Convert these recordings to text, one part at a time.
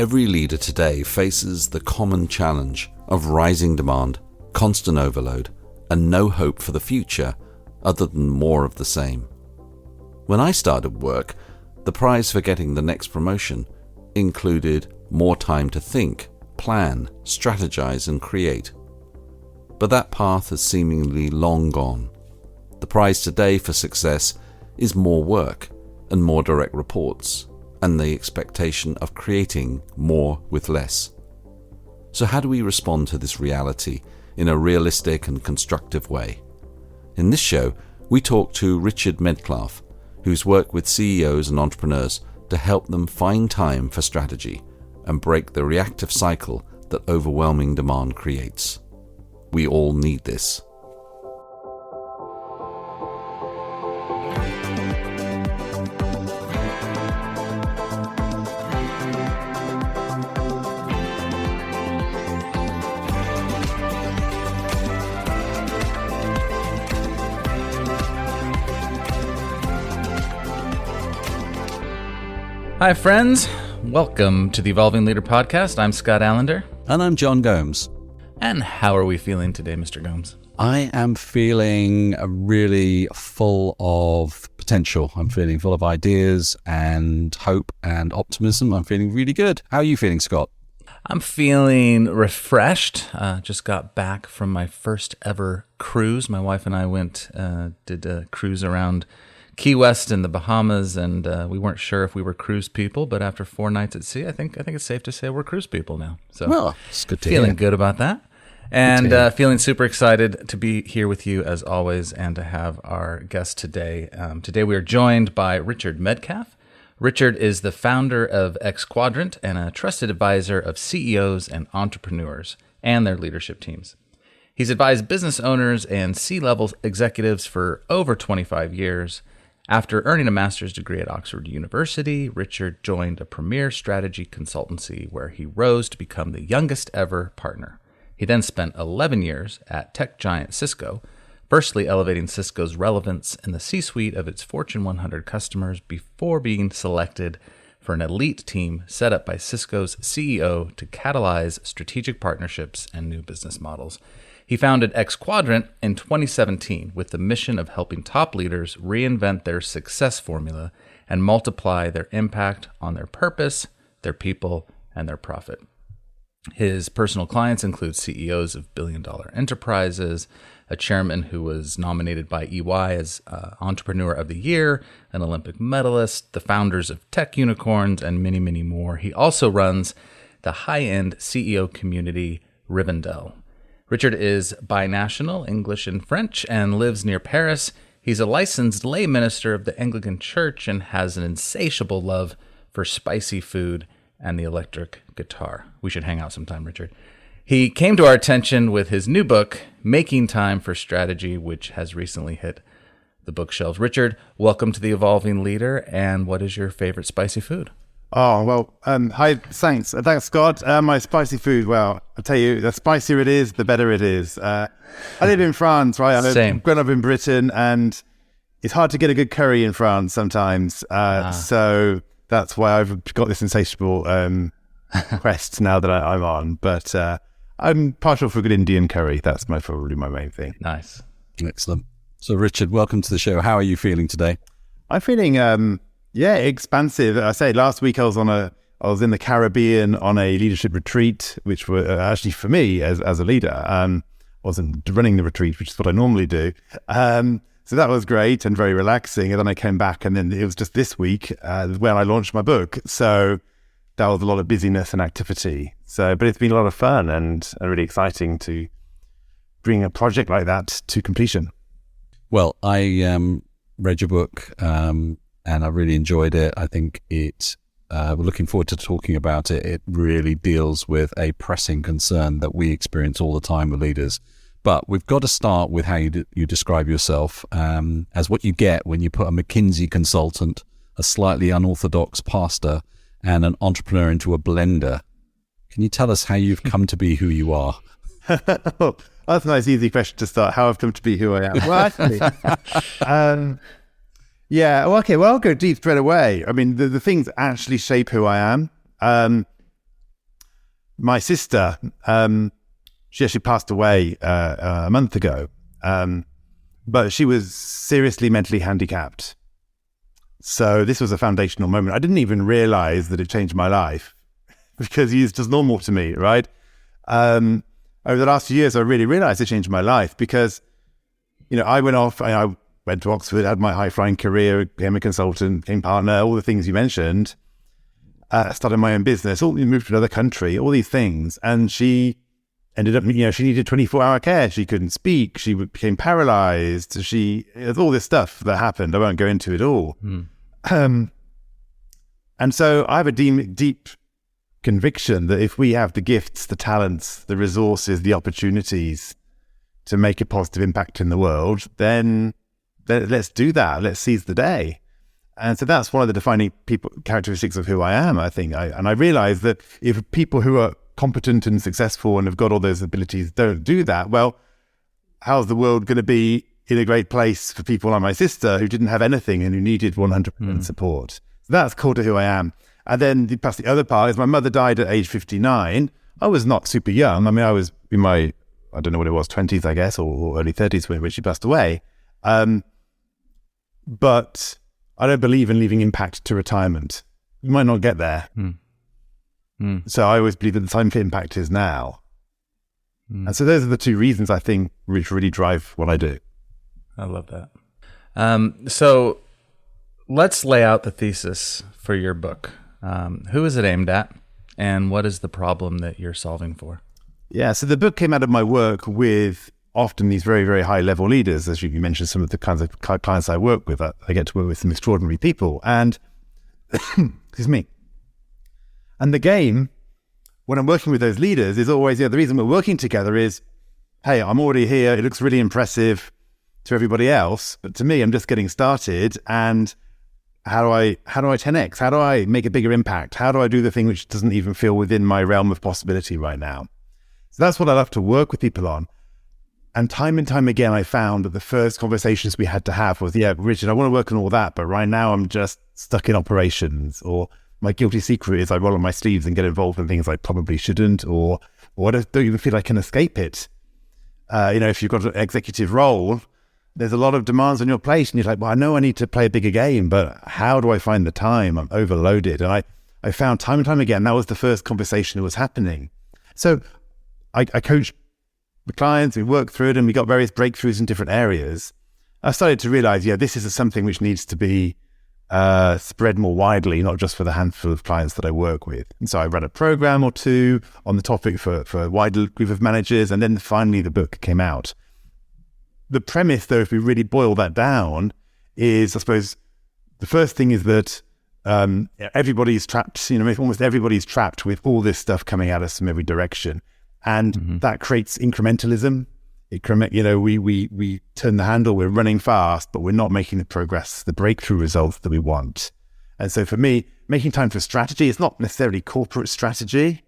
Every leader today faces the common challenge of rising demand, constant overload, and no hope for the future other than more of the same. When I started work, the prize for getting the next promotion included more time to think, plan, strategize, and create. But that path has seemingly long gone. The prize today for success is more work and more direct reports, and the expectation of creating more with less. So how do we respond to this reality in a realistic and constructive way? In this show, we talk to Richard Medcalf, who's worked with CEOs and entrepreneurs to help them find time for strategy and break the reactive cycle that overwhelming demand creates. We all need this. Hi, friends. Welcome to the Evolving Leader Podcast. I'm Scott Allender. And I'm John Gomes. And how are we feeling today, Mr. Gomes? I am feeling really full of potential. I'm feeling full of ideas and hope and optimism. I'm feeling really good. How are you feeling, Scott? I'm feeling refreshed. Just got back from my first ever cruise. My wife and I did a cruise around Key West in the Bahamas, and we weren't sure if we were cruise people, but after 4 nights at sea, I think it's safe to say we're cruise people now. So, well, it's good to feeling hear. good about that, and feeling super excited to be here with you as always, and to have our guest today. Today we are joined by Richard Medcalf. Richard is the founder of X Quadrant and a trusted advisor of CEOs and entrepreneurs and their leadership teams. He's advised business owners and C-level executives for over 25 years. After earning a master's degree at Oxford University, Richard joined a premier strategy consultancy where he rose to become the youngest ever partner. He then spent 11 years at tech giant Cisco, firstly elevating Cisco's relevance in the C-suite of its Fortune 100 customers before being selected for an elite team set up by Cisco's CEO to catalyze strategic partnerships and new business models. He founded X Quadrant in 2017 with the mission of helping top leaders reinvent their success formula and multiply their impact on their purpose, their people, and their profit. His personal clients include CEOs of billion-dollar enterprises, a chairman who was nominated by EY as Entrepreneur of the Year, an Olympic medalist, the founders of tech unicorns, and many, many more. He also runs the high-end CEO community, Rivendell. Richard is binational, English and French, and lives near Paris. He's a licensed lay minister of the Anglican Church and has an insatiable love for spicy food and the electric guitar. We should hang out sometime, Richard. He came to our attention with his new book, Making Time for Strategy, which has recently hit the bookshelves. Richard, welcome to the Evolving Leader, and what is your favorite spicy food? Oh, well, hi, thanks, Scott. My spicy food, well, I'll tell you, the spicier it is, the better it is. I live in France, right? I've grown up in Britain, and it's hard to get a good curry in France sometimes. So that's why I've got this insatiable quest now that I'm on. But I'm partial for a good Indian curry. That's probably my main thing. Nice. Excellent. So, Richard, welcome to the show. How are you feeling today? I'm feeling... expansive. I say last week I was in the Caribbean on a leadership retreat, which were actually for me as a leader. Wasn't running the retreat, which is what I normally do. So that was great and very relaxing. And then I came back, and then it was just this week when I launched my book. So that was a lot of busyness and activity. But it's been a lot of fun and really exciting to bring a project like that to completion. Well, I read your book. And I really enjoyed it. I think we're looking forward to talking about it. It really deals with a pressing concern that we experience all the time with leaders. But we've got to start with how you describe yourself as what you get when you put a McKinsey consultant, a slightly unorthodox pastor, and an entrepreneur into a blender. Can you tell us how you've come to be who you are? That's a nice, easy question to start. How I've come to be who I am. Well, actually... I'll go deep straight away. I mean, the things that actually shape who I am. my sister, she actually passed away a month ago, but she was seriously mentally handicapped. So this was a foundational moment. I didn't even realize that it changed my life because he's just normal to me, right? Over the last few years, I really realized it changed my life because, I went off, I went to Oxford, had my high-flying career, became a consultant, became partner, all the things you mentioned, started my own business, moved to another country, all these things. And she ended up, she needed 24-hour care. She couldn't speak. She became paralyzed. There's all this stuff that happened. I won't go into it all. And so I have a deep conviction that if we have the gifts, the talents, the resources, the opportunities to make a positive impact in the world, then let's do that. Let's seize the day. And so that's one of the defining characteristics of who I am, I think. And I realize that if people who are competent and successful and have got all those abilities don't do that, well, how's the world going to be in a great place for people like my sister who didn't have anything and who needed 100% support? So that's core to who I am. And then the other part is my mother died at age 59. I was not super young. I mean, I was in my, I don't know what it was, 20s, I guess, or early 30s when she passed away. But I don't believe in leaving impact to retirement. You might not get there. So I always believe that the time for impact is now. And so those are the two reasons I think which really drive what I do. I love that. So let's lay out the thesis for your book. Who is it aimed at, and what is the problem that you're solving for? Yeah, so the book came out of my work with often these very, very high-level leaders. As you mentioned, some of the kinds of clients I work with, I get to work with some extraordinary people. And, excuse me, and the game, when I'm working with those leaders, is always, the reason we're working together is, hey, I'm already here, it looks really impressive to everybody else, but to me, I'm just getting started, and how do I 10x? How do I make a bigger impact? How do I do the thing which doesn't even feel within my realm of possibility right now? So that's what I love to work with people on. And time again, I found that the first conversations we had to have was, Richard, I want to work on all that, but right now I'm just stuck in operations, or my guilty secret is I roll on my sleeves and get involved in things I probably shouldn't, or I don't even feel I can escape it. If you've got an executive role, there's a lot of demands on your plate, and you're like, well, I know I need to play a bigger game, but how do I find the time? I'm overloaded. And I found time and time again, that was the first conversation that was happening. So I coached the clients, we worked through it, and we got various breakthroughs in different areas. I started to realize, this is something which needs to be spread more widely, not just for the handful of clients that I work with. And so I ran a program or two on the topic for a wider group of managers, and then finally the book came out. The premise, though, if we really boil that down, is, I suppose, the first thing is that everybody's trapped, almost everybody's trapped with all this stuff coming at us from every direction. And that creates incrementalism. We turn the handle, we're running fast, but we're not making the progress, the breakthrough results that we want. And so for me, making time for strategy, it's not necessarily corporate strategy.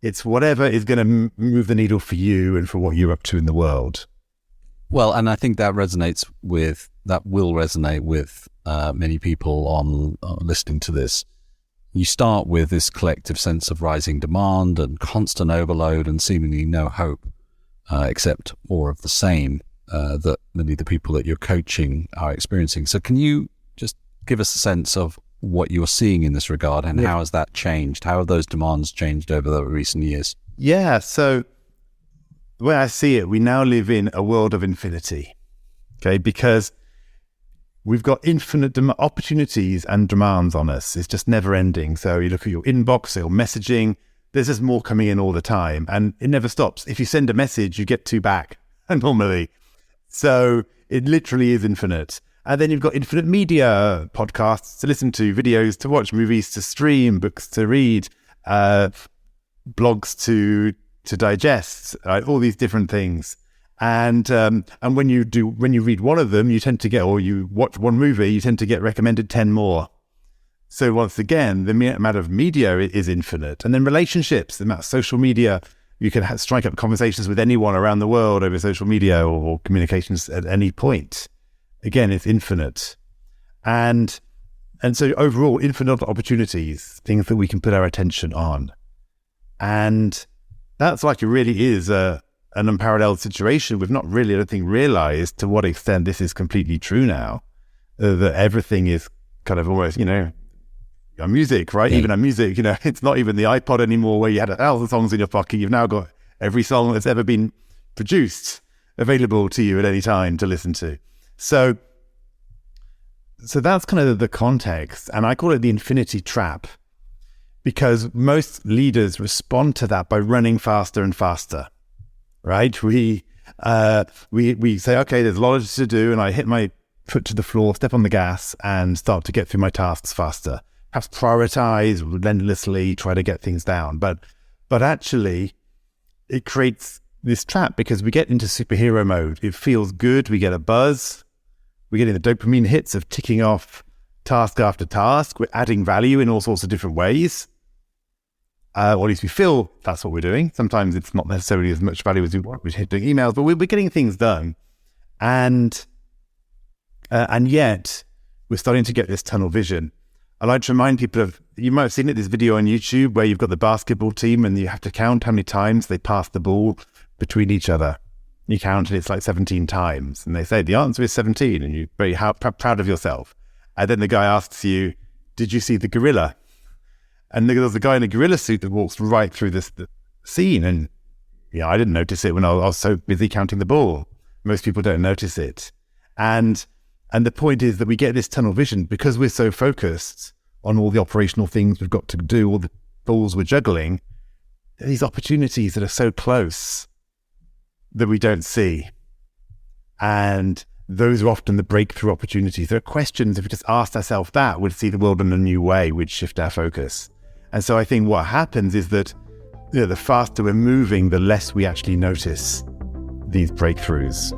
It's whatever is going to move the needle for you and for what you're up to in the world. Well, and I think that will resonate with many people on listening to this. You start with this collective sense of rising demand and constant overload and seemingly no hope, except more of the same that many of the people that you're coaching are experiencing. So can you just give us a sense of what you're seeing in this regard, and how has that changed? How have those demands changed over the recent years? Yeah, so the way I see it, we now live in a world of infinity, okay? Because we've got infinite opportunities and demands on us. It's just never ending. So you look at your inbox, your messaging, there's just more coming in all the time, and it never stops. If you send a message, you get 2 back normally. So it literally is infinite. And then you've got infinite media, podcasts to listen to, videos to watch, movies to stream, books to read, blogs to digest, all these different things. And when you read one of them, you tend to get, or you watch one movie, you tend to get recommended 10 more. So once again, the amount of media is infinite. And then relationships, the amount of social media, you can strike up conversations with anyone around the world over social media or communications at any point. Again, it's infinite. And so overall, infinite opportunities, things that we can put our attention on. And that's like it really is an unparalleled situation. We've not really, I don't think, realized to what extent this is completely true now, that everything is kind of almost, our music, right? Yeah. Even our music, it's not even the iPod anymore where you had 1,000 songs in your pocket. You've now got every song that's ever been produced available to you at any time to listen to. So that's kind of the context. And I call it the infinity trap, because most leaders respond to that by running faster and faster, right? We say, okay, there's a lot to do, and I hit my foot to the floor, step on the gas, and start to get through my tasks faster. Perhaps prioritize relentlessly, try to get things down. But actually, it creates this trap because we get into superhero mode. It feels good. We get a buzz. We're getting the dopamine hits of ticking off task after task. We're adding value in all sorts of different ways. Or at least we feel that's what we're doing. Sometimes it's not necessarily as much value as we want. We're doing emails, but we're getting things done. And yet we're starting to get this tunnel vision. I like to remind people of, you might have seen it, this video on YouTube where you've got the basketball team and you have to count how many times they pass the ball between each other. You count and it's like 17 times. And they say the answer is 17 and you're very proud of yourself. And then the guy asks you, did you see the gorilla? And there's a guy in a gorilla suit that walks right through the scene. And I didn't notice it when I was so busy counting the ball. Most people don't notice it. And the point is that we get this tunnel vision because we're so focused on all the operational things we've got to do, all the balls we're juggling, these opportunities that are so close that we don't see. And those are often the breakthrough opportunities. There are questions, if we just asked ourselves that, we'd see the world in a new way, we'd shift our focus. And so I think what happens is that the faster we're moving, the less we actually notice these breakthroughs.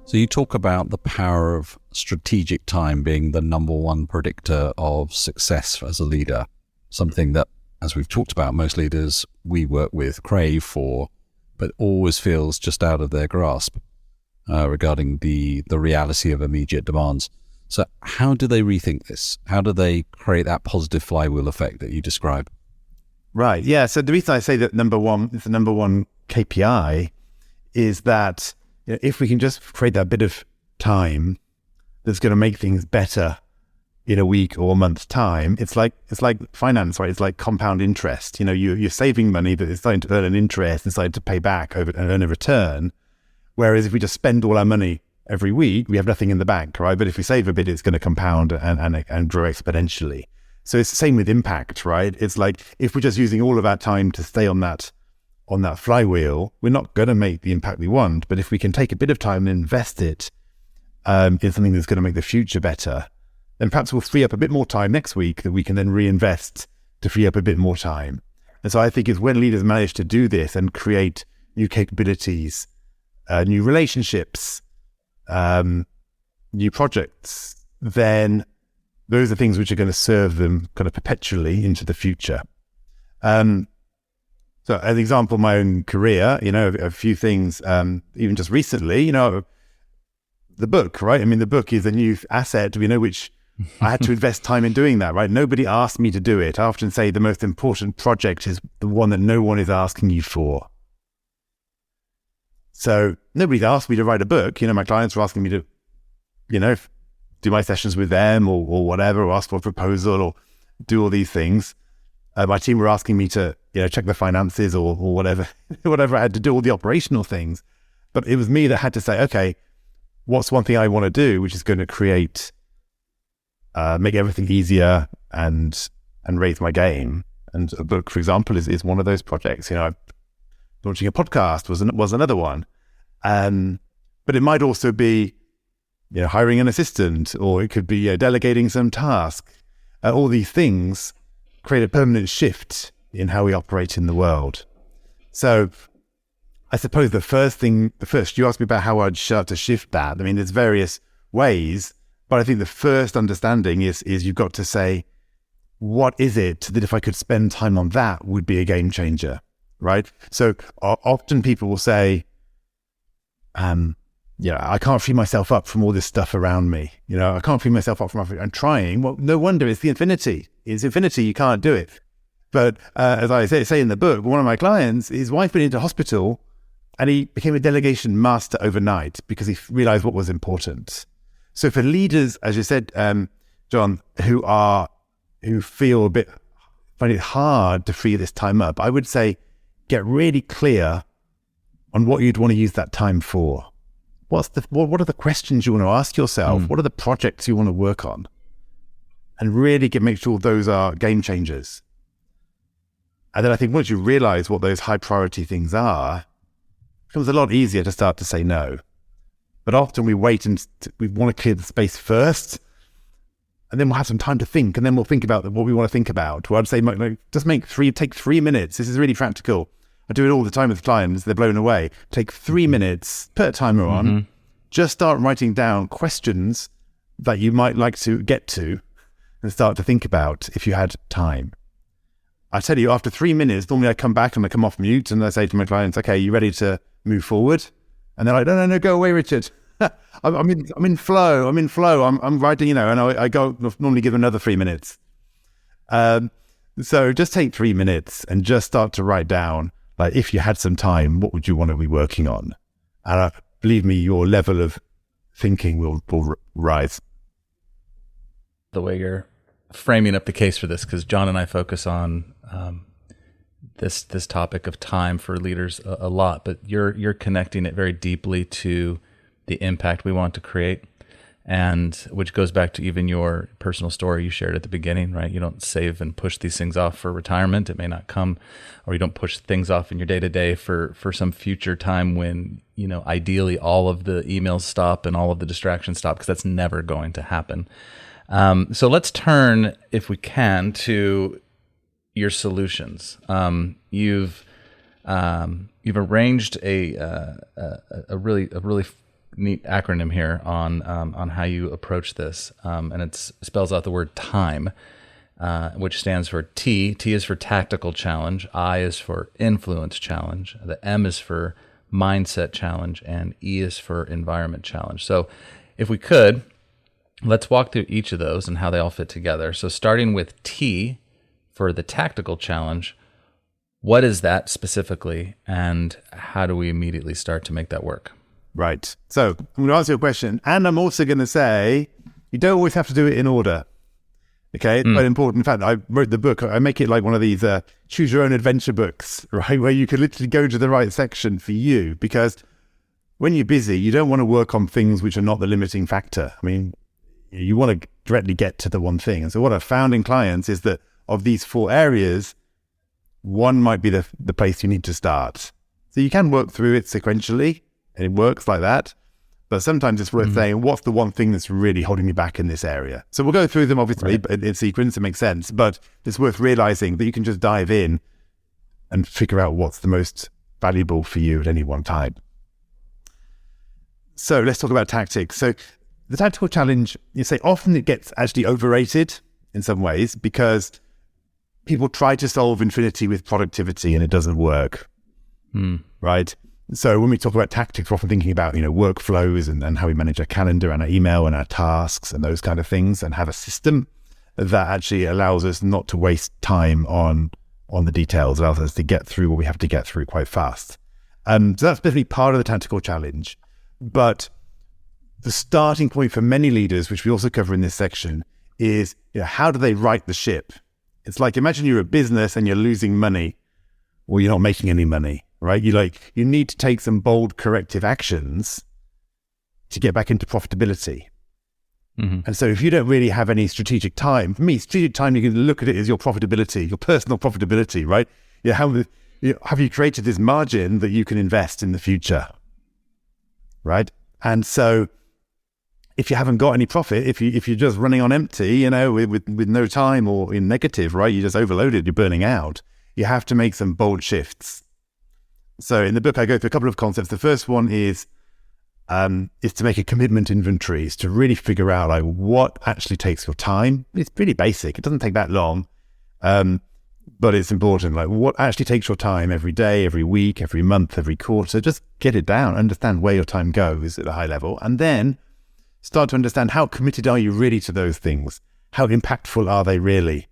So you talk about the power of strategic time being the number one predictor of success as a leader, something that, as we've talked about, most leaders we work with crave for, but always feels just out of their grasp regarding the reality of immediate demands. So how do they rethink this? How do they create that positive flywheel effect that you describe? Right. Yeah. So the reason I say that it's the number one KPI is that if we can just create that bit of time that's going to make things better in a week or a month's time, it's like finance, right? It's like compound interest. You're saving money, but it's starting to earn an interest and starting to pay back over and earn a return. Whereas if we just spend all our money every week, we have nothing in the bank, right? But if we save a bit, it's going to compound and grow exponentially. So it's the same with impact, right? It's like if we're just using all of our time to stay on that flywheel, we're not going to make the impact we want. But if we can take a bit of time and invest it in something that's going to make the future better, then perhaps we'll free up a bit more time next week that we can then reinvest to free up a bit more time. And so I think it's when leaders manage to do this and create new capabilities, new relationships, new projects, then those are things which are going to serve them kind of perpetually into the future. So as an example, my own career, a few things, even just recently, the book, right? I mean, the book is a new asset, which I had to invest time in doing that, right? Nobody asked me to do it. I often say the most important project is the one that no one is asking you for. So nobody's asked me to write a book. My clients are asking me to, do my sessions with them or whatever, or ask for a proposal or do all these things. My team were asking me to, check the finances or whatever, whatever I had to do, all the operational things. But it was me that had to say, okay, what's one thing I want to do, which is going to create, make everything easier and raise my game. And a book, for example, is one of those projects. Launching a podcast was another one. But it might also be, hiring an assistant, or it could be delegating some task. All these things create a permanent shift in how we operate in the world. So I suppose the first you asked me about how I'd start to shift that. I mean, there's various ways, but I think the first understanding is you've got to say, what is it that if I could spend time on that would be a game changer, right? So often people will say, I can't free myself up from all this stuff around me. I can't free myself up from everything. I'm trying. Well, no wonder. It's the infinity. It's infinity. You can't do it. But as I say in the book, one of my clients, his wife went into hospital and he became a delegation master overnight because he realized what was important. So for leaders, as you said, John, who feel find it hard to free this time up, I would say get really clear on what you'd want to use that time for. What are the questions you want to ask yourself? What are the projects you want to work on? And really make sure those are game changers. And then I think once you realize what those high priority things are, it becomes a lot easier to start to say no. But often we wait and we want to clear the space first, and then we'll have some time to think, and then we'll think about what we want to think about. Well, I'd say take 3 minutes. This is really practical. I do it all the time with clients. They're blown away. Take 3 minutes, put a timer on, just start writing down questions that you might like to get to and start to think about if you had time. I tell you, after 3 minutes, normally I come back and I come off mute and I say to my clients, okay, you ready to move forward? And they're like, no, go away, Richard. I'm in flow. I'm writing, and I go normally give another 3 minutes. So just take 3 minutes and just start to write down, like, if you had some time, what would you want to be working on? And believe me, your level of thinking will rise. The way you're framing up the case for this, because John and I focus on this topic of time for leaders a lot, but you're connecting it very deeply to the impact we want to create, and which goes back to even your personal story you shared at the beginning, right? You don't save and push these things off for retirement. It may not come, or you don't push things off in your day-to-day for some future time when, ideally all of the emails stop and all of the distractions stop, because that's never going to happen. So let's turn, if we can, to your solutions. You've arranged a really neat acronym here on how you approach this, and it spells out the word TIME, which stands for T. T is for tactical challenge. I is for influence challenge. The M is for mindset challenge, and E is for environment challenge. So, if we could, let's walk through each of those and how they all fit together. So, starting with T for the tactical challenge, what is that specifically, and how do we immediately start to make that work? Right. So I'm going to answer your question, and I'm also going to say you don't always have to do it in order. Okay, it's quite important. In fact, I wrote the book. I make it like one of these choose your own adventure books, right? Where you can literally go to the right section for you, because when you're busy, you don't want to work on things which are not the limiting factor. I mean, you want to directly get to the one thing. And so what I've found in clients is that of these 4 areas, one might be the place you need to start. So you can work through it sequentially, and it works like that. But sometimes it's worth saying, what's the one thing that's really holding me back in this area? So we'll go through them, obviously, right, in sequence. It makes sense. But it's worth realizing that you can just dive in and figure out what's the most valuable for you at any one time. So let's talk about tactics. So the tactical challenge, you say, often it gets actually overrated in some ways, because people try to solve infinity with productivity and it doesn't work, right? So when we talk about tactics, we're often thinking about, workflows and how we manage our calendar and our email and our tasks and those kind of things, and have a system that actually allows us not to waste time on the details, allows us to get through what we have to get through quite fast. So that's definitely part of the tactical challenge. But the starting point for many leaders, which we also cover in this section, is how do they right the ship? It's like, imagine you're a business and you're losing money, or you're not making any money, right? You need to take some bold corrective actions to get back into profitability. And so if you don't really have any strategic time, for me, strategic time, you can look at it as your profitability, your personal profitability, right? Have you created this margin that you can invest in the future, right? And so if you haven't got any profit, if you're just running on empty, with no time, or in negative, right? You're just overloaded, you're burning out. You have to make some bold shifts. So in the book, I go through a couple of concepts. The first one is to make a commitment inventory, is to really figure out what actually takes your time. It's pretty basic. It doesn't take that long. but it's important. Like, what actually takes your time every day, every week, every month, every quarter? Just get it down, understand where your time goes at a high level, and then start to understand how committed are you really to those things? How impactful are they really,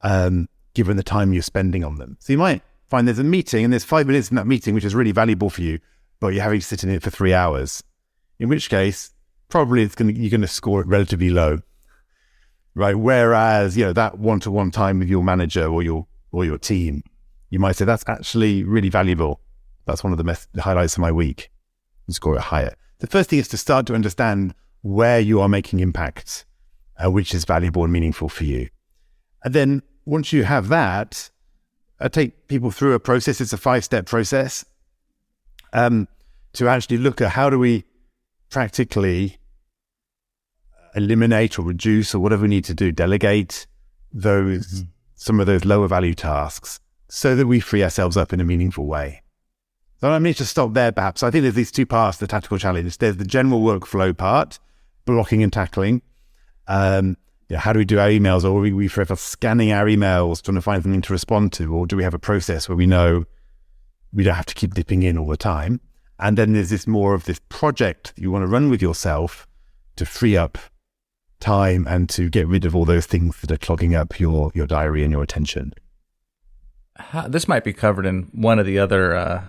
given the time you're spending on them? So you might find there's a meeting and there's 5 minutes in that meeting which is really valuable for you, but you're having to sit in it for 3 hours. In which case, probably you're going to score it relatively low, right? Whereas, that one-to-one time with your manager or your team, you might say that's actually really valuable. That's one of the highlights of my week. You score it higher. The first thing is to start to understand where you are making impact, which is valuable and meaningful for you. And then once you have that, I take people through a process. It's a 5-step process to actually look at how do we practically eliminate or reduce or whatever we need to do, delegate some of those lower value tasks so that we free ourselves up in a meaningful way. So I need to stop there perhaps. I think there's these two parts to the tactical challenge. There's the general workflow part, blocking and tackling. How do we do our emails? Or are we forever scanning our emails, trying to find something to respond to? Or do we have a process where we know we don't have to keep dipping in all the time? And then there's this more of this project that you want to run with yourself to free up time and to get rid of all those things that are clogging up your diary and your attention. This might be covered in one of the other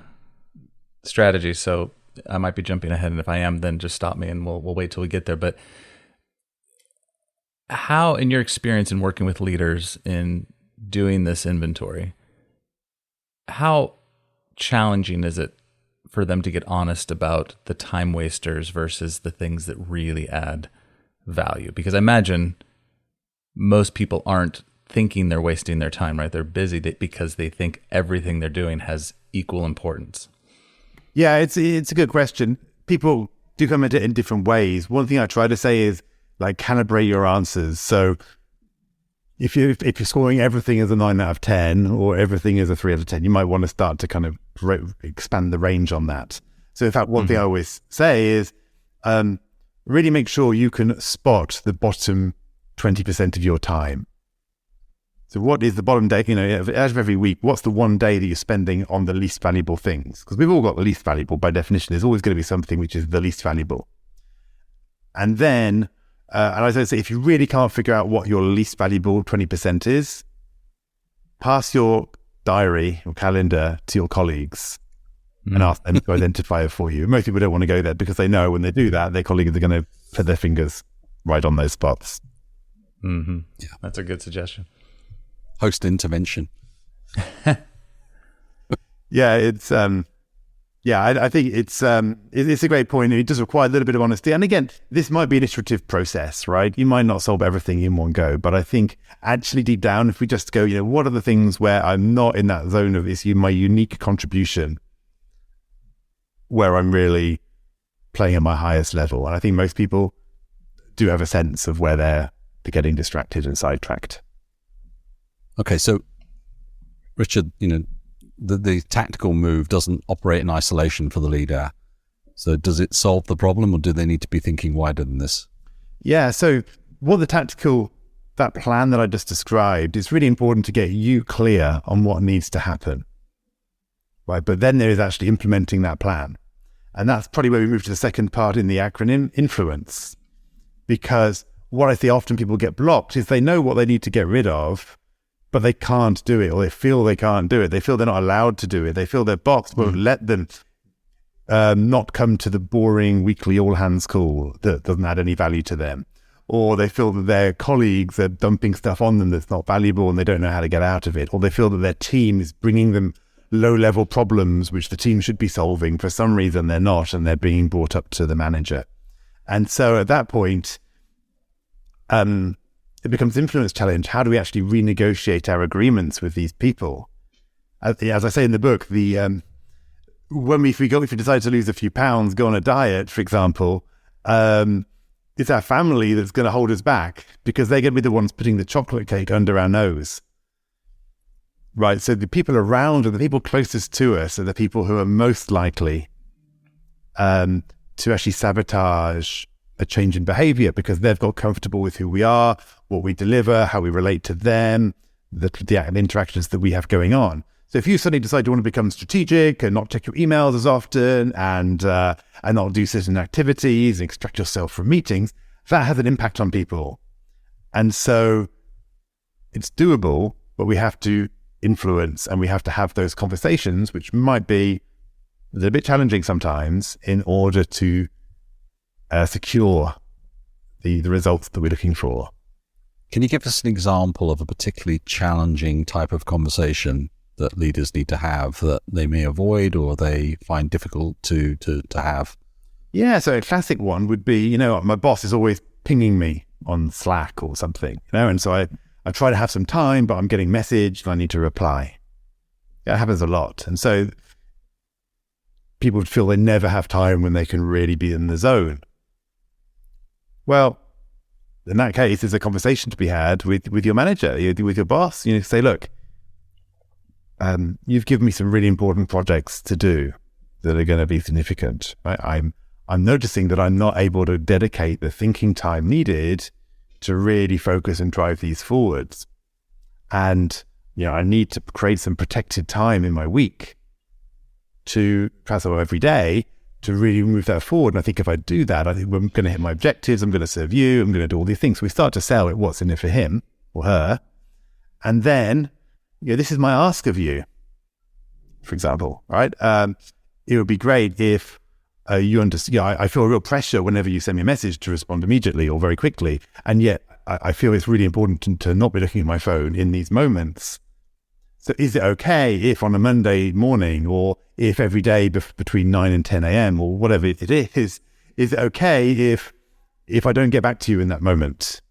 strategies, so I might be jumping ahead, and if I am, then just stop me and we'll wait till we get there. But how, in your experience in working with leaders in doing this inventory, how challenging is it for them to get honest about the time wasters versus the things that really add value? Because I imagine most people aren't thinking they're wasting their time, right? They're busy because they think everything they're doing has equal importance. Yeah, it's a good question. People do come at it in different ways. One thing I try to say is calibrate your answers. So if you're scoring everything as a 9 out of 10 or everything as a 3 out of 10, you might want to start to kind of expand the range on that. So in fact, one thing I always say is really make sure you can spot the bottom 20% of your time. So what is the bottom day, out of every week, what's the one day that you're spending on the least valuable things? Because we've all got the least valuable by definition. There's always going to be something which is the least valuable. And then, and as I say, if you really can't figure out what your least valuable 20% is, pass your diary or calendar to your colleagues and ask them to identify it for you. Most people don't want to go there because they know when they do that, their colleagues are going to put their fingers right on those spots. Mm-hmm. Yeah, that's a good suggestion. Host intervention. Yeah, it's I think it's a great point. It does require a little bit of honesty. And again, this might be an iterative process, right? You might not solve everything in one go, but I think actually deep down, if we just go, what are the things where I'm not in that zone of it's my unique contribution, where I'm really playing at my highest level. And I think most people do have a sense of where they're getting distracted and sidetracked. Okay, so Richard, the tactical move doesn't operate in isolation for the leader. So does it solve the problem, or do they need to be thinking wider than this? Yeah, so that plan that I just described, it's really important to get you clear on what needs to happen, right? But then there is actually implementing that plan. And that's probably where we move to the second part in the acronym, influence. Because what I see often people get blocked is they know what they need to get rid of, but they can't do it, or they feel they can't do it. They feel they're not allowed to do it. They feel their boss won't let them not come to the boring weekly all-hands call that doesn't add any value to them. Or they feel that their colleagues are dumping stuff on them that's not valuable and they don't know how to get out of it. Or they feel that their team is bringing them low-level problems which the team should be solving. For some reason, they're not, and they're being brought up to the manager. And so at that point, it becomes influence challenge. How do we actually renegotiate our agreements with these people? As I say in the book, if we decide to lose a few pounds, go on a diet, for example, it's our family that's going to hold us back because they're going to be the ones putting the chocolate cake under our nose. Right? So the people around, or the people closest to us, are the people who are most likely to actually sabotage a change in behavior because they've got comfortable with who we are, what we deliver, how we relate to them. the interactions that we have going on. So if you suddenly decide you want to become strategic and not check your emails as often and not do certain activities and extract yourself from meetings, that has an impact on people. And so it's doable, but we have to influence and we have to have those conversations, which might be a little bit challenging sometimes, in order to secure the results that we're looking for. Can you give us an example of a particularly challenging type of conversation that leaders need to have that they may avoid or they find difficult to have? Yeah, so a classic one would be, my boss is always pinging me on Slack or something, and so I try to have some time, but I'm getting messaged and I need to reply. That happens a lot. And so people feel they never have time when they can really be in the zone. Well, in that case, there's a conversation to be had with your manager, with your boss. Say, look, you've given me some really important projects to do that are going to be significant. Right? I'm noticing that I'm not able to dedicate the thinking time needed to really focus and drive these forwards. And, I need to create some protected time in my week to, perhaps every day, to really move that forward. And I think if I do that, I think I'm going to hit my objectives. I'm going to serve you. I'm going to do all these things. So we start to sell it, what's in it for him or her. And then, this is my ask of you, for example, right? It would be great if you understand. I feel a real pressure whenever you send me a message to respond immediately or very quickly. And yet I feel it's really important to not be looking at my phone in these moments. So is it okay if on a Monday morning, or if every day between 9 and 10 a.m. or whatever it is it okay if I don't get back to you in that moment?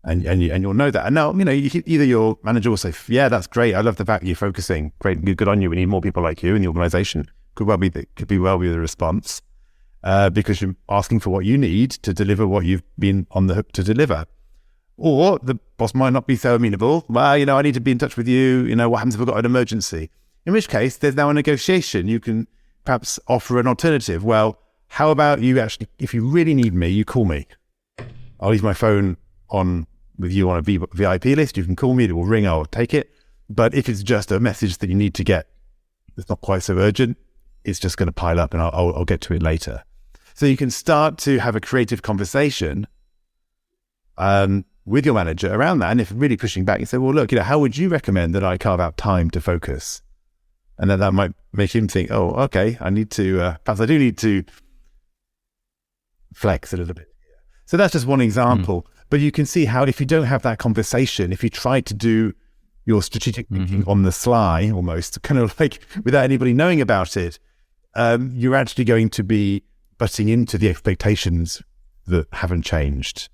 And you'll know that. And now, either your manager will say, yeah, that's great. I love the fact you're focusing. Great, good on you. We need more people like you in the organization. Could well be the response, because you're asking for what you need to deliver what you've been on the hook to deliver. Or the boss might not be so amenable. Well, I need to be in touch with you. What happens if I've got an emergency? In which case, there's now a negotiation. You can perhaps offer an alternative. Well, how about you actually, if you really need me, you call me. I'll leave my phone on with you on a VIP list. You can call me. It will ring. I'll take it. But if it's just a message that you need to get, it's not quite so urgent, it's just going to pile up and I'll get to it later. So you can start to have a creative conversation with your manager around that. And if really pushing back, you say, well, look, how would you recommend that I carve out time to focus? And then that might make him think, oh, okay, I need to, perhaps I do need to flex a little bit. So that's just one example. But you can see how if you don't have that conversation, if you try to do your strategic thinking on the sly, almost kind of like without anybody knowing about it, you're actually going to be butting into the expectations that haven't changed.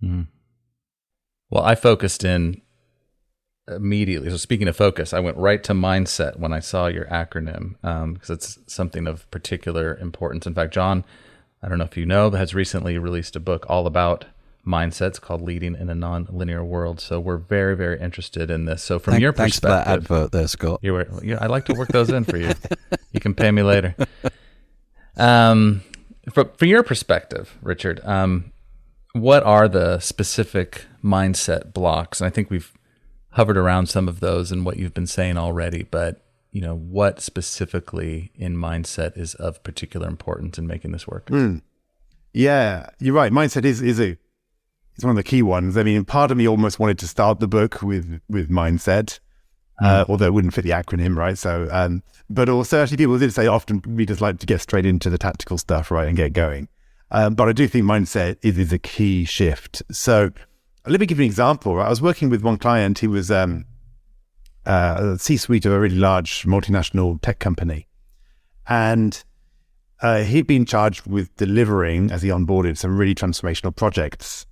Well, I focused in immediately. So speaking of focus, I went right to mindset when I saw your acronym, because it's something of particular importance. In fact, John, I don't know if you know, but has recently released a book all about mindsets called Leading in a Non-Linear World. So we're very, very interested in this. So from your perspective... Thanks for that advert there, Scott. I like to work those in for you. You can pay me later. From your perspective, Richard, what are the specific mindset blocks? And I think we've hovered around some of those and what you've been saying already, but what specifically in mindset is of particular importance in making this work? Yeah, you're right. Mindset is one of the key ones. I mean, part of me almost wanted to start the book with mindset, although it wouldn't fit the acronym, right? So, but also actually people did say often readers like to get straight into the tactical stuff, right, and get going. But I do think mindset is a key shift. So let me give you an example. Right? I was working with one client. He was a C-suite of a really large multinational tech company. And he'd been charged with delivering, as he onboarded, some really transformational projects.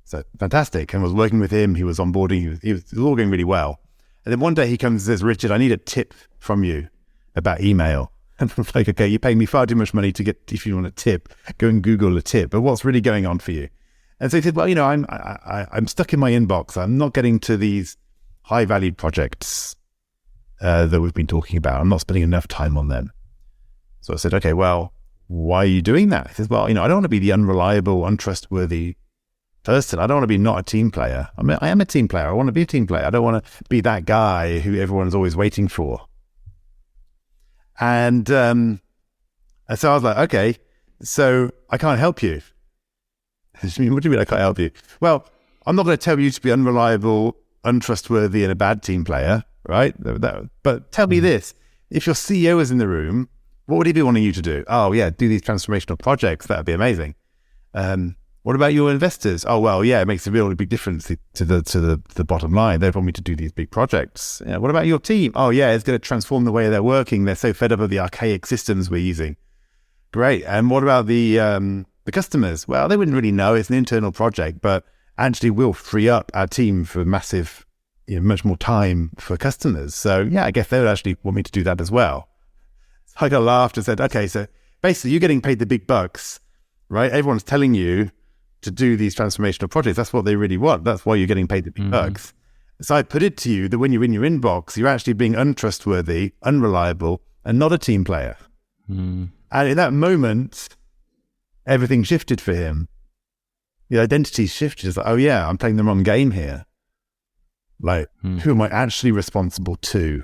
So fantastic. And I was working with him. He was onboarding. It was all going really well. And then one day he comes and says, Richard, I need a tip from you about email. And I'm like, okay, you're paying me far too much money to get, if you want a tip, go and Google a tip. But what's really going on for you? And so he said, well, I'm stuck in my inbox. I'm not getting to these high-valued projects that we've been talking about. I'm not spending enough time on them. So I said, okay, well, why are you doing that? He says, well, I don't want to be the unreliable, untrustworthy person. I don't want to be not a team player. I am a team player. I want to be a team player. I don't want to be that guy who everyone's always waiting for. And so I was like, okay, so I can't help you. What do you mean I can't help you? Well, I'm not going to tell you to be unreliable, untrustworthy, and a bad team player, right? But tell me this. If your CEO is in the room, what would he be wanting you to do? Oh, yeah, do these transformational projects. That would be amazing. What about your investors? Oh, well, yeah, it makes a really big difference to the bottom line. They want me to do these big projects. Yeah, what about your team? Oh, yeah, it's going to transform the way they're working. They're so fed up of the archaic systems we're using. Great. And what about the customers? Well, they wouldn't really know. It's an internal project, but actually will free up our team for massive, much more time for customers. So, yeah, I guess they would actually want me to do that as well. So I got laughed and said, okay, so basically you're getting paid the big bucks, right? Everyone's telling you to do these transformational projects. That's what they really want. That's why you're getting paid the big bucks. So I put it to you that when you're in your inbox, you're actually being untrustworthy, unreliable, and not a team player. And in that moment, everything shifted for him. The identity shifted. It's like, oh yeah, I'm playing the wrong game here. Like, who am I actually responsible to?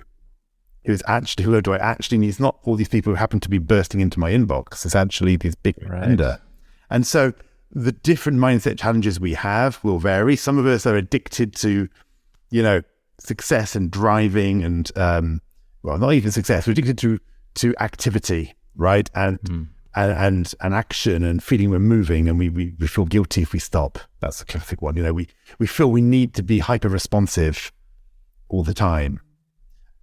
Who do I actually need? It's not all these people who happen to be bursting into my inbox. It's actually this big vendor. And so the different mindset challenges we have will vary. Some of us are addicted to, success and driving and, not even success. We're addicted to activity, right? And action and feeling we're moving, and we feel guilty if we stop. That's the classic one. We feel we need to be hyper responsive all the time.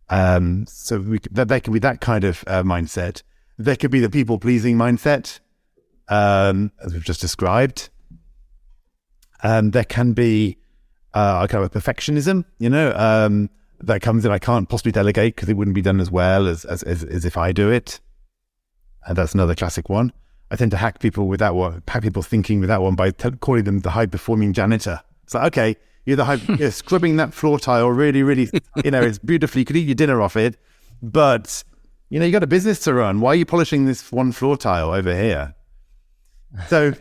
So there can be that kind of mindset. There could be the people pleasing mindset, as we've just described. There can be kind of a perfectionism, that comes in. I can't possibly delegate because it wouldn't be done as well as if I do it. And that's another classic one. I tend to hack people with that one, hack people thinking with that one by calling them the high-performing janitor. It's like, okay, you're scrubbing that floor tile really, really, it's beautiful. You could eat your dinner off it, but, you got a business to run. Why are you polishing this one floor tile over here? So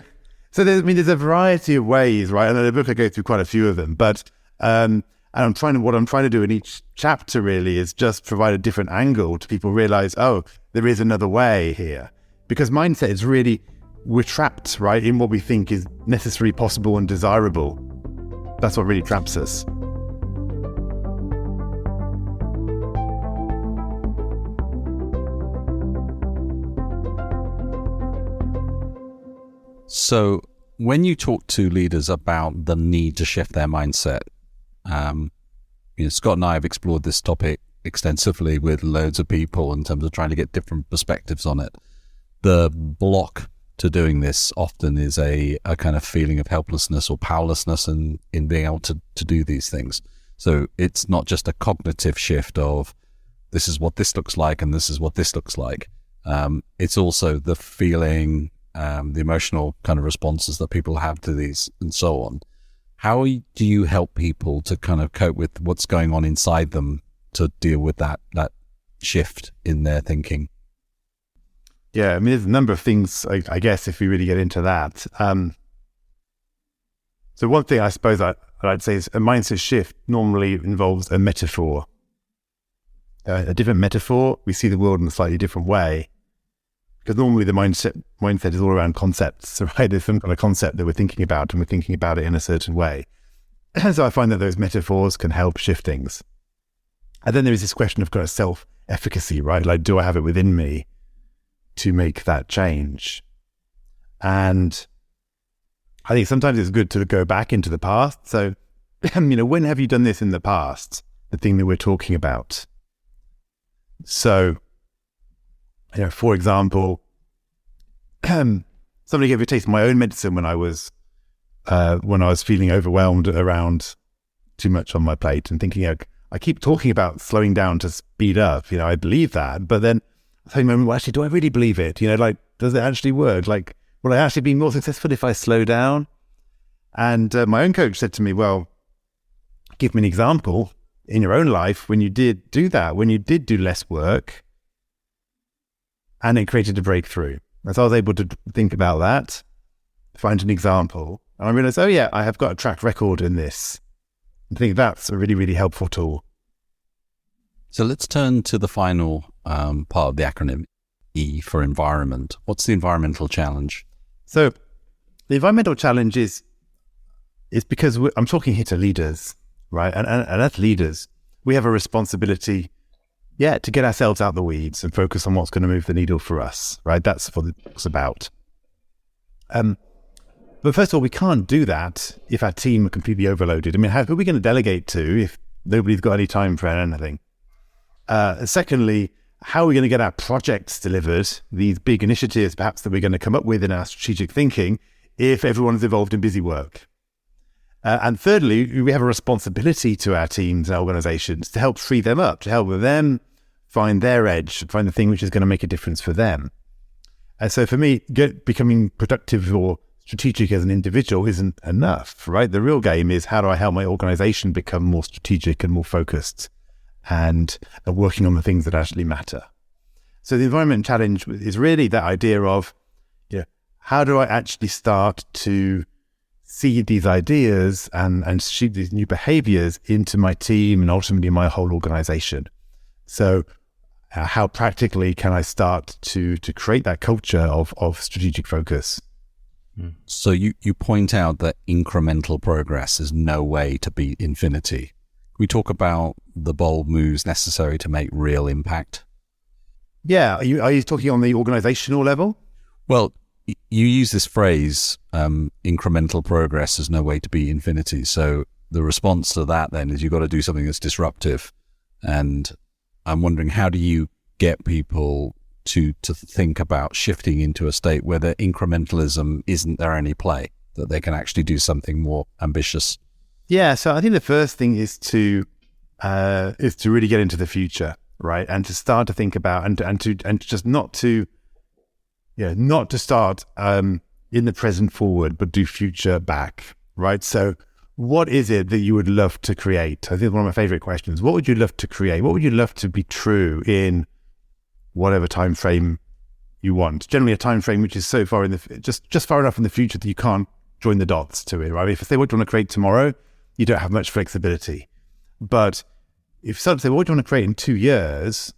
there's a variety of ways, right? And in the book, I go through quite a few of them, but, and what I'm trying to do in each chapter really is just provide a different angle to people realize, oh, there is another way here. Because mindset is really, we're trapped, right, in what we think is necessary, possible, and desirable. That's what really traps us. So when you talk to leaders about the need to shift their mindset, Scott and I have explored this topic extensively with loads of people in terms of trying to get different perspectives on it. The block to doing this often is a kind of feeling of helplessness or powerlessness in being able to do these things. So it's not just a cognitive shift of this is what this looks like and this is what this looks like. It's also the feeling, the emotional kind of responses that people have to these and so on. How do you help people to kind of cope with what's going on inside them to deal with that shift in their thinking? Yeah, there's a number of things, I guess, if we really get into that. So one thing I suppose I'd say is a mindset shift normally involves a metaphor. A different metaphor, we see the world in a slightly different way. Because normally the mindset is all around concepts, right? There's some kind of concept that we're thinking about and we're thinking about it in a certain way. So I find that those metaphors can help shift things. And then there is this question of kind of self-efficacy, right? Like, do I have it within me to make that change? And I think sometimes it's good to go back into the past. So, when have you done this in the past? The thing that we're talking about. So, for example, somebody gave me a taste of my own medicine when I was feeling overwhelmed around too much on my plate and thinking, I keep talking about slowing down to speed up. I believe that, but then I think, well, actually, do I really believe it? Does it actually work? Like, will I actually be more successful if I slow down? And my own coach said to me, well, give me an example in your own life when you did do that, when you did do less work and it created a breakthrough. And so I was able to think about that, find an example, And I realized, oh yeah, I have got a track record in this. I think that's a really, really helpful tool. So let's turn to the final part of the acronym, E for environment. What's the environmental challenge? So the environmental challenge is because I'm talking here to leaders, right? And as leaders, we have a responsibility, to get ourselves out the weeds and focus on what's going to move the needle for us, right? That's what it's about. But first of all, we can't do that if our team are completely overloaded. I mean, who are we going to delegate to if nobody's got any time for anything? Secondly, how are we going to get our projects delivered, these big initiatives perhaps that we're going to come up with in our strategic thinking, if everyone's involved in busy work? And thirdly, we have a responsibility to our teams and organizations to help free them up, to help them find their edge, find the thing which is going to make a difference for them. And so for me, becoming productive or strategic as an individual isn't enough, right? The real game is, how do I help my organization become more strategic and more focused and working on the things that actually matter? So the environment challenge is really that idea of, how do I actually start to seed these ideas and shoot these new behaviors into my team and ultimately my whole organization? So how practically can I start to create that culture of strategic focus? So you point out that incremental progress is no way to beat infinity. We talk about the bold moves necessary to make real impact. Yeah. Are you talking on the organizational level? Well, you use this phrase, incremental progress is no way to beat infinity. So the response to that then is you've got to do something that's disruptive. And I'm wondering, how do you get people to think about shifting into a state where the incrementalism isn't there any play, that they can actually do something more ambitious? Yeah, so I think the first thing is to really get into the future, right? And to start to think about and to just not to start in the present forward, but do future back, right? So what is it that you would love to create? I think one of my favorite questions. What would you love to create? What would you love to be true in whatever time frame you want? Generally a time frame which is so far in the just far enough in the future that you can't join the dots to it, right? If I say, what do you want to create tomorrow, you don't have much flexibility. But if you start to say, what do you want to create in 2 years,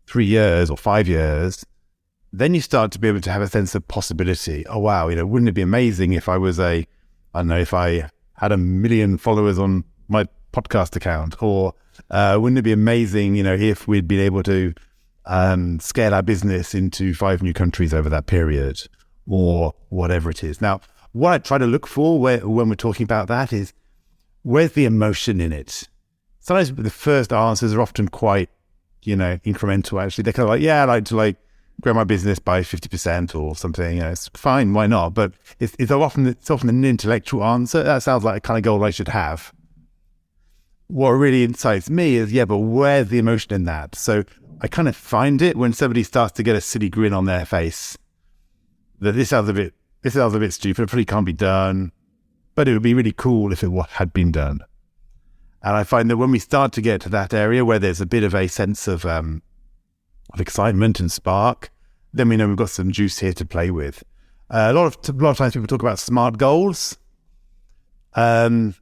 3 years or 5 years, then you start to be able to have a sense of possibility. Oh wow, wouldn't it be amazing if I was if I had 1 million followers on my podcast account? Or wouldn't it be amazing, if we'd been able to scale our business into 5 new countries over that period, or whatever it is. Now, what I try to look for when we're talking about that is, where's the emotion in it? Sometimes the first answers are often quite, incremental. Actually, they're kind of like, I'd like to grow my business by 50% or something. It's fine, why not? But it's often an intellectual answer. That sounds like a kind of goal I should have. What really excites me is, but where's the emotion in that? So I kind of find it when somebody starts to get a silly grin on their face, that this sounds a bit stupid, it probably can't be done, but it would be really cool if it had been done. And I find that when we start to get to that area where there's a bit of a sense of excitement and spark, then we know we've got some juice here to play with. A lot of times people talk about SMART goals, and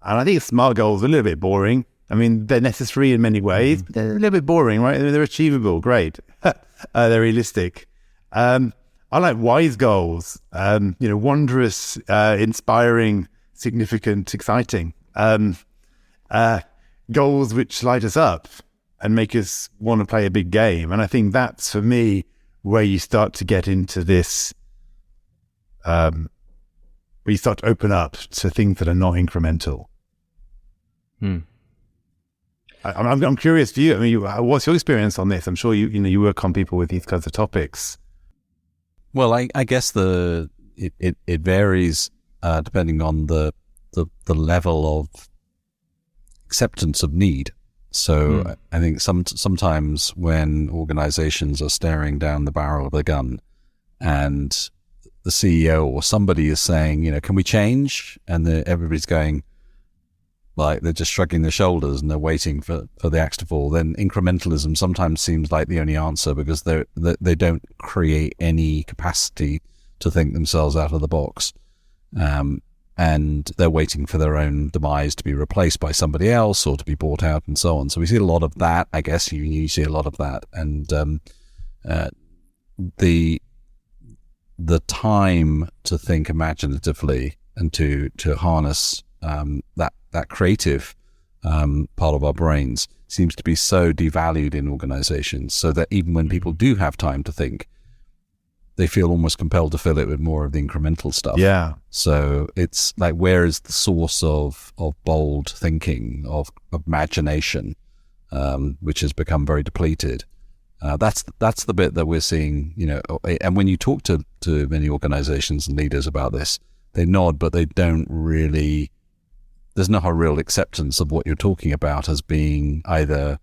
I think SMART goals are a little bit boring. I mean, they're necessary in many ways, but they're a little bit boring, right? They're achievable, great. They're realistic. I like WISE goals, wondrous, inspiring, significant, exciting. Goals which light us up and make us want to play a big game. And I think that's, for me, where you start to get into this, where you start to open up to things that are not incremental. I'm curious for you. I mean, what's your experience on this? I'm sure you work on people with these kinds of topics. Well, I guess it varies depending on the level of acceptance of need. So I think sometimes when organizations are staring down the barrel of a gun and the CEO or somebody is saying, can we change? And everybody's going, like, they're just shrugging their shoulders and they're waiting for the axe to fall, then incrementalism sometimes seems like the only answer, because they don't create any capacity to think themselves out of the box. and they're waiting for their own demise to be replaced by somebody else or to be bought out and so on. So we see a lot of that. I guess you see a lot of that. And the time to think imaginatively and to harness that creative part of our brains seems to be so devalued in organizations, so that even when people do have time to think, they feel almost compelled to fill it with more of the incremental stuff. Yeah. So it's like, where is the source of bold thinking, of imagination, which has become very depleted? That's the bit that we're seeing, and when you talk to many organizations and leaders about this, they nod, but they don't really, there's not a real acceptance of what you're talking about as being either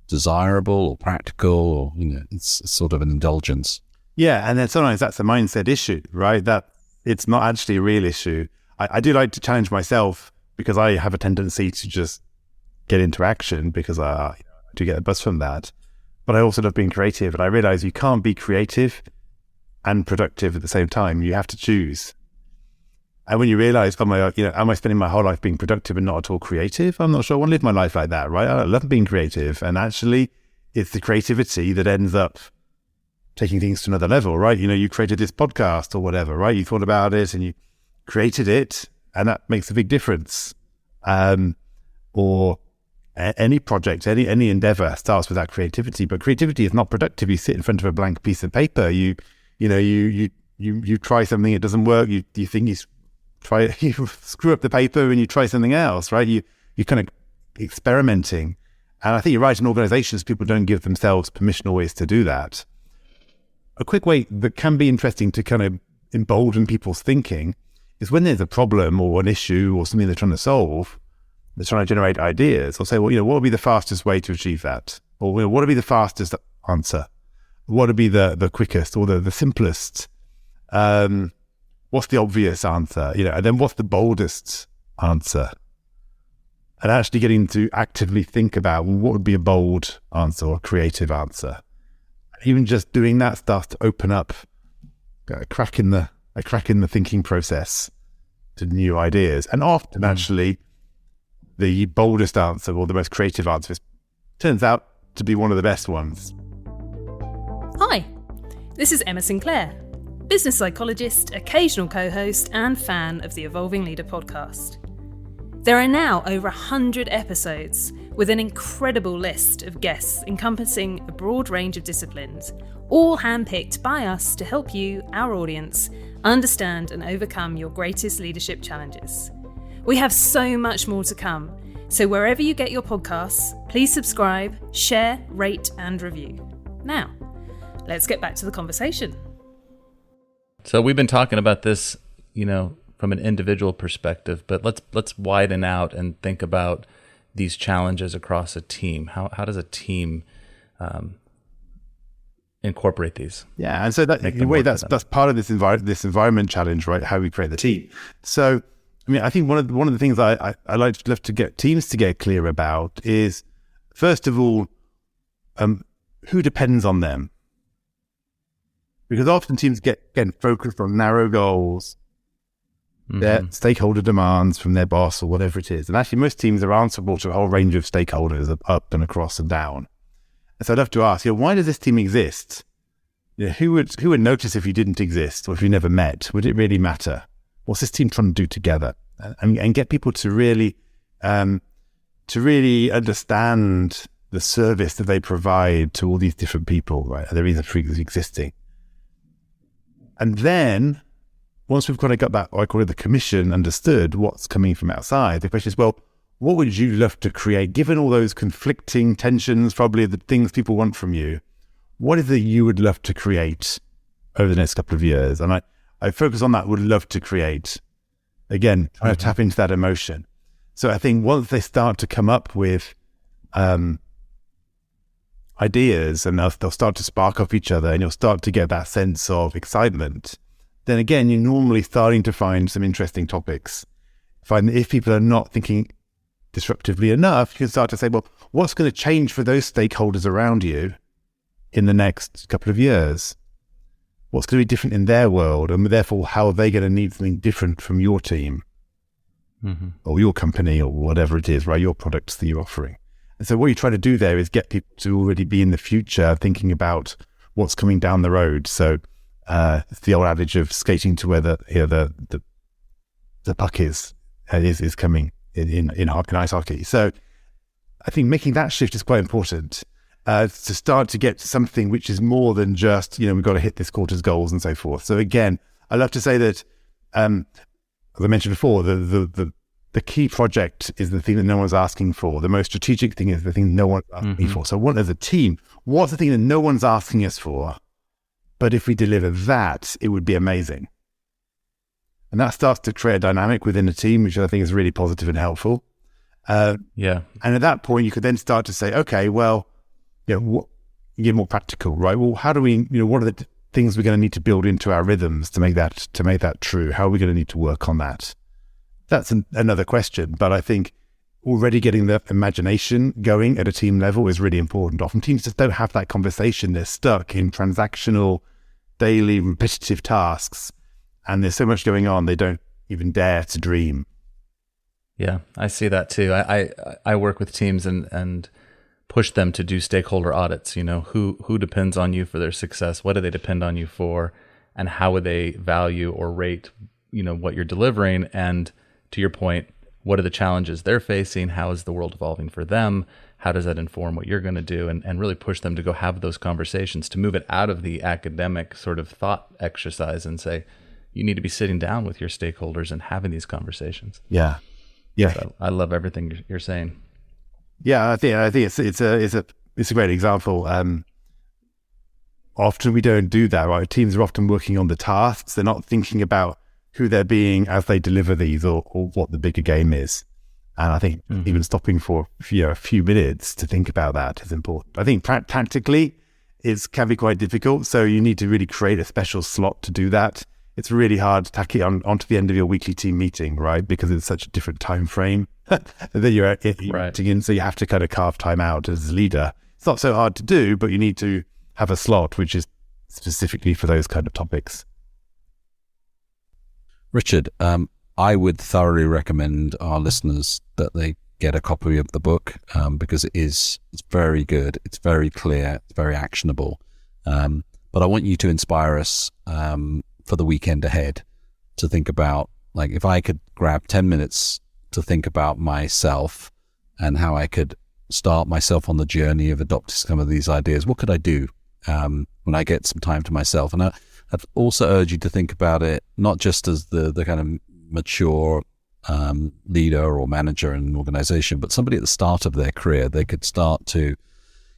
desirable or practical, or, it's sort of an indulgence. Yeah, and then sometimes that's a mindset issue, right? That it's not actually a real issue. I do like to challenge myself, because I have a tendency to just get into action, because I do get a buzz from that. But I also love being creative, and I realize you can't be creative and productive at the same time. You have to choose. And when you realize, am I spending my whole life being productive and not at all creative? I'm not sure I want to live my life like that, right? I love being creative, and actually it's the creativity that ends up taking things to another level, right? You created this podcast or whatever, right? You thought about it and you created it, and that makes a big difference. Or any project, any endeavor starts with that creativity, but creativity is not productive. You sit in front of a blank piece of paper. You try something, it doesn't work. You think you screw up the paper and you try something else, right? You're kind of experimenting. And I think you're right, in organizations, people don't give themselves permission always to do that. A quick way that can be interesting to kind of embolden people's thinking is when there's a problem or an issue or something they're trying to solve, they're trying to generate ideas. Or say, well, what would be the fastest way to achieve that? Or what would be the fastest answer? What would be the quickest or the simplest? What's the obvious answer? And then what's the boldest answer? And actually getting to actively think about, well, what would be a bold answer or a creative answer? Even just doing that starts to open up a crack in the thinking process to new ideas. And often, actually, the boldest answer or the most creative answer turns out to be one of the best ones. Hi, this is Emma Sinclair, business psychologist, occasional co-host, and fan of the Evolving Leader podcast. There are now over 100 episodes, with an incredible list of guests encompassing a broad range of disciplines, all handpicked by us to help you, our audience, understand and overcome your greatest leadership challenges. We have so much more to come, so wherever you get your podcasts, please subscribe, share, rate, and review. Now, let's get back to the conversation. So we've been talking about this, from an individual perspective, but let's widen out and think about these challenges across a team. How does a team incorporate these? Yeah, and so that in a way that's part of this environment challenge, right? How we create the team. So, I think one of the things I love to get teams to get clear about is, first of all, who depends on them, because often teams get focused on narrow goals. Their stakeholder demands from their boss or whatever it is. And actually most teams are answerable to a whole range of stakeholders, up and across and down. And so I'd love to ask, why does this team exist? Who would notice if you didn't exist, or if you never met? Would it really matter? What's this team trying to do together? And get people to really understand the service that they provide to all these different people, right? And the reason for existing. And then, once we've kind of got that, I call it the commission, understood what's coming from outside, the question is, well, what would you love to create, given all those conflicting tensions, probably the things people want from you? What is it you would love to create over the next couple of years? And I focus on that, would love to create. Again, trying to tap into that emotion. So I think once they start to come up with ideas, and they'll start to spark off each other, and you'll start to get that sense of excitement, then again, you're normally starting to find some interesting topics. Find that if people are not thinking disruptively enough, you can start to say, well, what's going to change for those stakeholders around you in the next couple of years? what's going to be different in their world, and therefore how are they going to need something different from your team or your company or whatever it is, right? Your products that you're offering. And so what you try to do there is get people to already be in the future thinking about what's coming down the road. So it's the old adage of skating to where the puck is coming in ice hockey. So I think making that shift is quite important to start to get to something which is more than just, we've got to hit this quarter's goals and so forth. So again, I love to say that, as I mentioned before, the key project is the thing that no one's asking for. The most strategic thing is the thing no one's asking for. So as a team, what's the thing that no one's asking us for? But if we deliver that, it would be amazing. And that starts to create a dynamic within the team, which I think is really positive and helpful. And at that point, you could then start to say, okay, well, get more practical, right? Well, how do we, what are the things we're going to need to build into our rhythms to make that true? How are we going to need to work on that? That's another question. But I think already getting the imagination going at a team level is really important. Often teams just don't have that conversation. They're stuck in transactional, daily, repetitive tasks. And there's so much going on, they don't even dare to dream. Yeah, I see that too. I work with teams and push them to do stakeholder audits. Who depends on you for their success? What do they depend on you for? And how would they value or rate, what you're delivering? And to your point, what are the challenges they're facing? How is the world evolving for them? How does that inform what you're going to do? And really push them to go have those conversations, to move it out of the academic sort of thought exercise and say, you need to be sitting down with your stakeholders and having these conversations. Yeah. So I love everything you're saying. Yeah, I think it's a great example. Often we don't do that, right? Teams are often working on the tasks. They're not thinking about who they're being as they deliver these or what the bigger game is. And I think even stopping for a few minutes to think about that is important. I think tactically it can be quite difficult. So you need to really create a special slot to do that. It's really hard to tack it onto the end of your weekly team meeting, right? Because it's such a different time frame that you're acting in. So you have to kind of carve time out as a leader. It's not so hard to do, but you need to have a slot which is specifically for those kind of topics. Richard, I would thoroughly recommend our listeners that they get a copy of the book because it's very good, it's very clear, it's very actionable. But I want you to inspire us for the weekend ahead to think about, like, if I could grab 10 minutes to think about myself and how I could start myself on the journey of adopting some of these ideas, what could I do when I get some time to myself? And I'd also urge you to think about it not just as the kind of mature leader or manager in an organization, but somebody at the start of their career. They could start to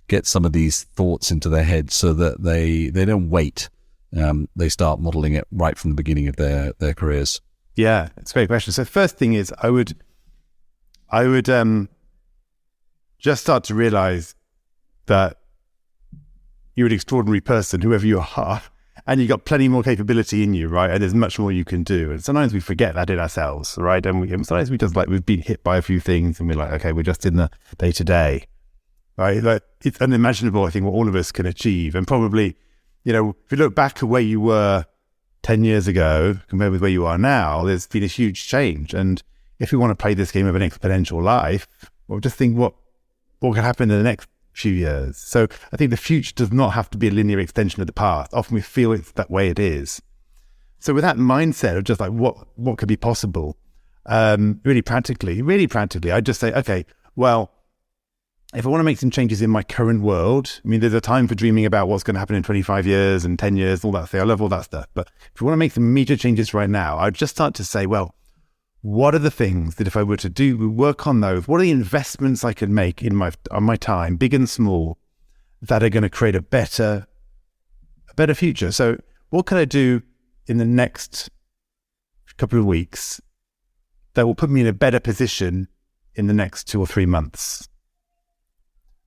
get some of these thoughts into their head so that they don't wait. They start modeling it right from the beginning of their careers. Yeah, it's a great question. So first thing is I would just start to realize that you're an extraordinary person, whoever you are, and you've got plenty more capability in you, right? And there's much more you can do. And sometimes we forget that in ourselves, right? And sometimes we just we've been hit by a few things and we're like, okay, we're just in the day to day, right? Like, it's unimaginable, I think, what all of us can achieve. And probably, if you look back at where you were 10 years ago compared with where you are now, there's been a huge change. And if we want to play this game of an exponential life, well, just think what could happen in the next few years. So I think the future does not have to be a linear extension of the past. Often we feel it's that way it is. So with that mindset of just like what could be possible, really practically, I'd just say, okay, well, if I want to make some changes in my current world, I mean, there's a time for dreaming about what's going to happen in 25 years and 10 years, all that stuff. I love all that stuff. But if you want to make some major changes right now, I'd just start to say, well, what are the things that if I were to work on those, what are the investments I can make on my time, big and small, that are going to create a better future? So what can I do in the next couple of weeks that will put me in a better position in the next 2 or 3 months?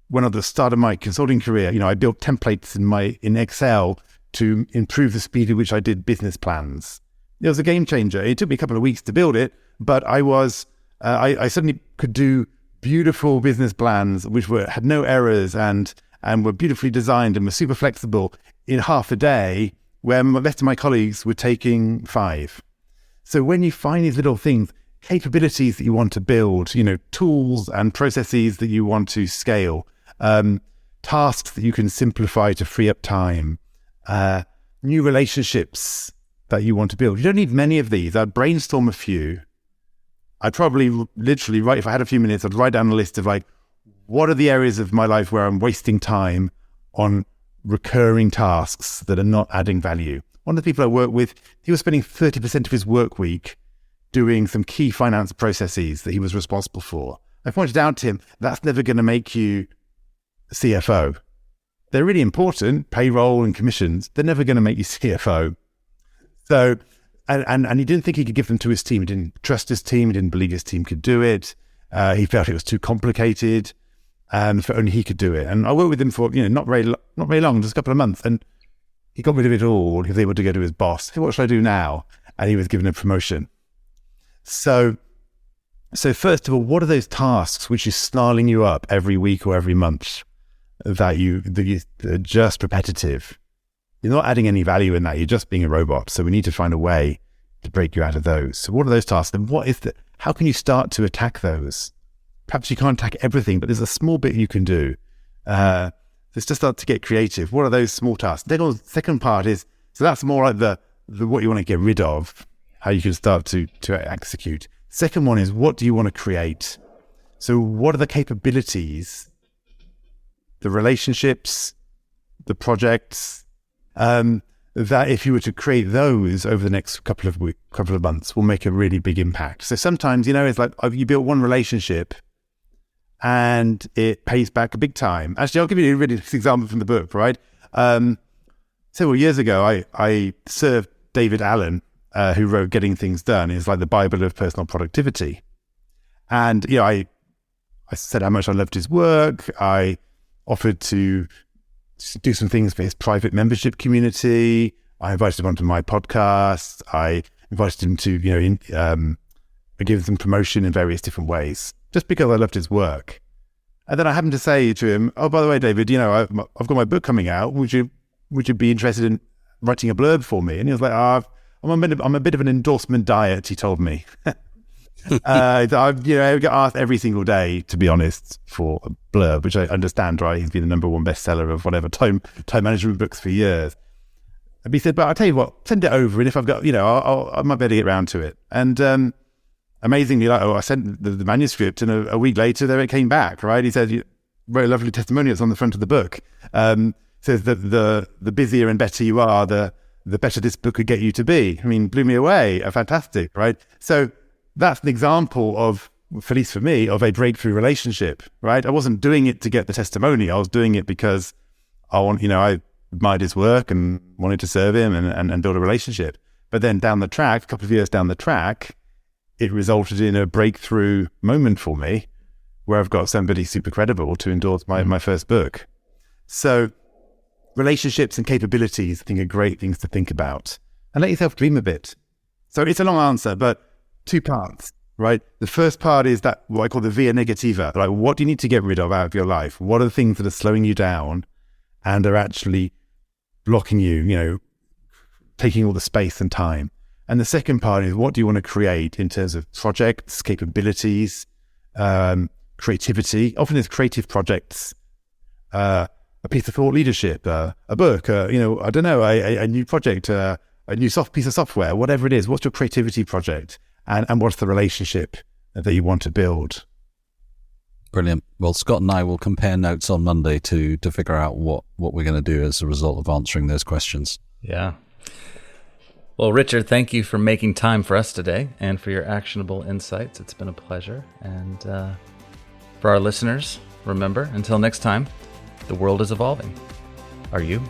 When at the start of my consulting career, I built templates in Excel to improve the speed at which I did business plans. It was a game changer. It took me a couple of weeks to build it, but I suddenly could do beautiful business plans which had no errors and were beautifully designed and were super flexible in half a day where the rest of my colleagues were taking 5. So when you find these little things, capabilities that you want to build, tools and processes that you want to scale, tasks that you can simplify to free up time, new relationships that you want to build. You don't need many of these. I'd brainstorm a few. I'd probably literally write, if I had a few minutes, I'd write down a list of what are the areas of my life where I'm wasting time on recurring tasks that are not adding value. One of the people I work with, he was spending 30% of his work week doing some key finance processes that he was responsible for. I pointed out to him, that's never going to make you CFO. They're really important, payroll and commissions. They're never going to make you CFO. So, and he didn't think he could give them to his team. He didn't trust his team. He didn't believe his team could do it. He felt it was too complicated, and for only he could do it. And I worked with him for not very long, just a couple of months, and he got rid of it all. He was able to go to his boss. Hey, what should I do now? And he was given a promotion. So first of all, what are those tasks which is snarling you up every week or every month that are just repetitive? You're not adding any value in that. You're just being a robot. So we need to find a way to break you out of those. So what are those tasks? And how can you start to attack those? Perhaps you can't attack everything, but there's a small bit you can do. Let's just start to get creative. What are those small tasks? The second part is, so that's more like the what you want to get rid of, how you can start to execute. Second one is, what do you want to create? So what are the capabilities, the relationships, the projects, that if you were to create those over the next couple of months will make a really big impact. So sometimes, it's like you built one relationship and it pays back a big time. Actually, I'll give you a really nice example from the book, right? Several years ago, I served David Allen, who wrote Getting Things Done. It's like the Bible of personal productivity. And, I said how much I loved his work. I offered to do some things for his private membership community. I invited him onto my podcast. I invited him to, give him promotion in various different ways, just because I loved his work. And then I happened to say to him, oh, by the way, David, I've got my book coming out. Would you be interested in writing a blurb for me? And he was like, I'm a bit of an endorsement diet, he told me. I get asked every single day, to be honest, for a blurb, which I understand, right? He's been the #1 bestseller of whatever time management books for years. And he said, but I'll tell you what, send it over, and if I've got, I might be able to get around to it. And amazingly, I sent the manuscript, and a week later, there it came back, right? He said, very lovely testimonials on the front of the book. Says that the busier and better you are, the better this book could get you to be. I mean, blew me away. Fantastic, right? So that's an example of, at least for me, of a breakthrough relationship, right? I wasn't doing it to get the testimony. I was doing it because I admired his work and wanted to serve him and build a relationship. But then down the track, a couple of years down the track, it resulted in a breakthrough moment for me where I've got somebody super credible to endorse my first book. So relationships and capabilities, I think, are great things to think about. And let yourself dream a bit. So it's a long answer, but 2 parts, right? The first part is that what I call the via negativa. Like, what do you need to get rid of out of your life? What are the things that are slowing you down and are actually blocking you, taking all the space and time? And the second part is, what do you want to create in terms of projects, capabilities, creativity? Often it's creative projects, a piece of thought leadership, a book, I don't know, a new project, a new piece of software, whatever it is. What's your creativity project? And what's the relationship that you want to build? Brilliant. Well, Scott and I will compare notes on Monday to figure out what we're going to do as a result of answering those questions. Yeah. Well, Richard, thank you for making time for us today and for your actionable insights. It's been a pleasure. And for our listeners, remember, until next time, the world is evolving. Are you?